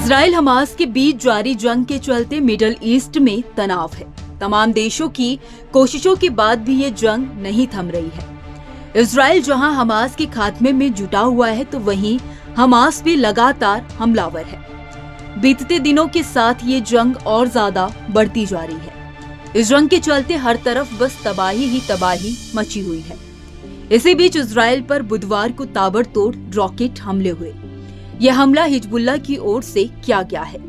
Israel Hamas के बीच जारी जंग के चलते मिडिल ईस्ट में तनाव है। तमाम देशों की कोशिशों के बाद भी ये जंग नहीं थम रही है। इजराइल जहां हमास के खात्मे में जुटा हुआ है तो वहीं हमास भी लगातार हमलावर है। बीतते दिनों के साथ ये जंग और ज्यादा बढ़ती जा रही है। इस जंग के चलते हर तरफ बस तबाही ही तबाही मची हुई है। इसी बीच इजराइल पर बुधवार को ताबड़तोड़ रॉकेट हमले हुए। यह हमला हिजबुल्लाह की ओर से किया गया है।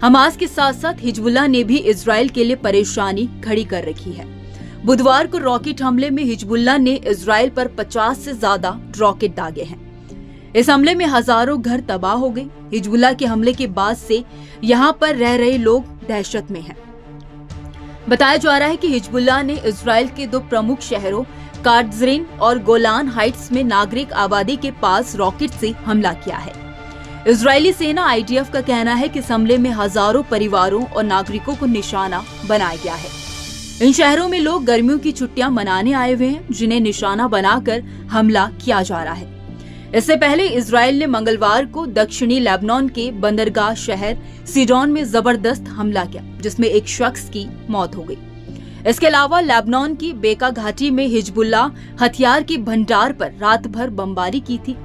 हमास के साथ साथ हिजबुल्लाह ने भी इजराइल के लिए परेशानी खड़ी कर रखी है। बुधवार को रॉकेट हमले में हिजबुल्लाह ने इजराइल पर 50 से ज्यादा रॉकेट दागे हैं। इस हमले में हजारों घर तबाह हो गए। हिजबुल्लाह के हमले के बाद से यहाँ पर रह रहे लोग दहशत में हैं। बताया जा रहा है कि हिजबुल्लाह ने इजराइल के दो प्रमुख शहरों कार्डजरीन और गोलान हाइट्स में नागरिक आबादी के पास रॉकेट से हमला किया है। इजरायली सेना IDF का कहना है कि इस हमले में हजारों परिवारों और नागरिकों को निशाना बनाया गया है। इन शहरों में लोग गर्मियों की छुट्टियां मनाने आए हुए हैं, जिन्हें निशाना बनाकर हमला किया जा रहा है। इससे पहले इजराइल ने मंगलवार को दक्षिणी लेबनान के बंदरगाह शहर सीडोन में जबरदस्त हमला किया, जिसमें एक शख्स की मौत हो गई। इसके अलावा लेबनान की बेका घाटी में हिजबुल्लाह हथियार के भंडार पर रात भर बमबारी की थी।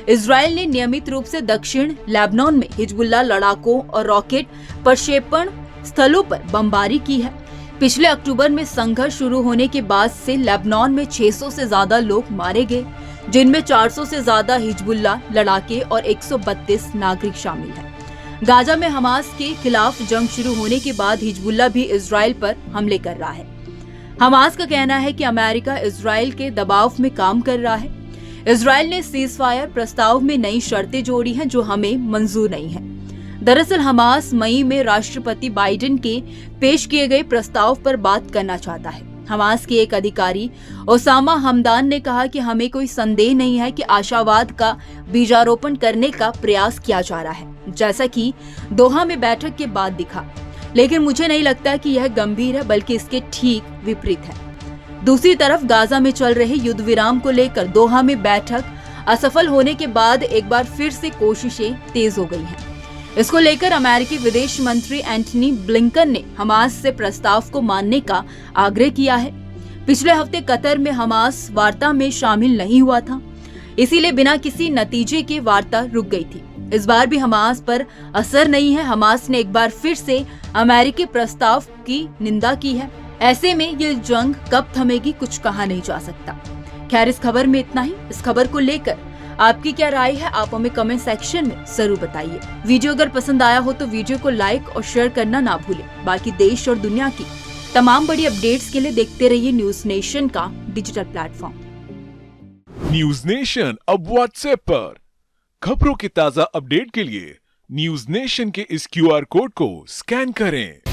इजराइल ने नियमित रूप से दक्षिण लेबनान में हिजबुल्लाह लड़ाकों और रॉकेट प्रक्षेपण स्थलों पर बमबारी की है। पिछले अक्टूबर में संघर्ष शुरू होने के बाद से लेबनान में 600 से ज्यादा लोग मारे गए, जिनमें 400 से ज्यादा हिजबुल्लाह लड़ाके और 132 नागरिक शामिल हैं। गाजा में हमास के खिलाफ जंग शुरू होने के बाद हिजबुल्लाह भी इजराइल पर हमले कर रहा है। हमास का कहना है कि अमेरिका इजराइल के दबाव में काम कर रहा है। इजराइल ने सीज फायर प्रस्ताव में नई शर्तें जोड़ी हैं जो हमें मंजूर नहीं है। दरअसल हमास मई में राष्ट्रपति बाइडेन के पेश किए गए प्रस्ताव पर बात करना चाहता है। हमास के एक अधिकारी ओसामा हमदान ने कहा कि हमें कोई संदेह नहीं है कि आशावाद का बीजारोपण करने का प्रयास किया जा रहा है, जैसा कि दोहा में बैठक के बाद दिखा। लेकिन मुझे नहीं लगता कि यह गंभीर है, बल्कि इसके ठीक विपरीत है। दूसरी तरफ गाजा में चल रहे युद्ध विराम को लेकर दोहा में बैठक असफल होने के बाद एक बार फिर से कोशिशें तेज हो गई हैं। इसको लेकर अमेरिकी विदेश मंत्री एंटनी ब्लिंकन ने हमास से प्रस्ताव को मानने का आग्रह किया है। पिछले हफ्ते कतर में हमास वार्ता में शामिल नहीं हुआ था, इसीलिए बिना किसी नतीजे के वार्ता रुक गई थी। इस बार भी हमास पर असर नहीं है। हमास ने एक बार फिर से अमेरिकी प्रस्ताव की निंदा की है। ऐसे में ये जंग कब थमेगी कुछ कहा नहीं जा सकता। खैर, इस खबर में इतना ही। इस खबर को लेकर आपकी क्या राय है, आप हमें कमेंट सेक्शन में जरूर बताइए। वीडियो अगर पसंद आया हो तो वीडियो को लाइक और शेयर करना ना भूलें। बाकी देश और दुनिया की तमाम बड़ी अपडेट्स के लिए देखते रहिए न्यूज नेशन का डिजिटल प्लेटफॉर्म। न्यूज नेशन अब व्हाट्सएप पर खबरों की ताजा अपडेट के लिए न्यूज नेशन के इस QR कोड को स्कैन करें।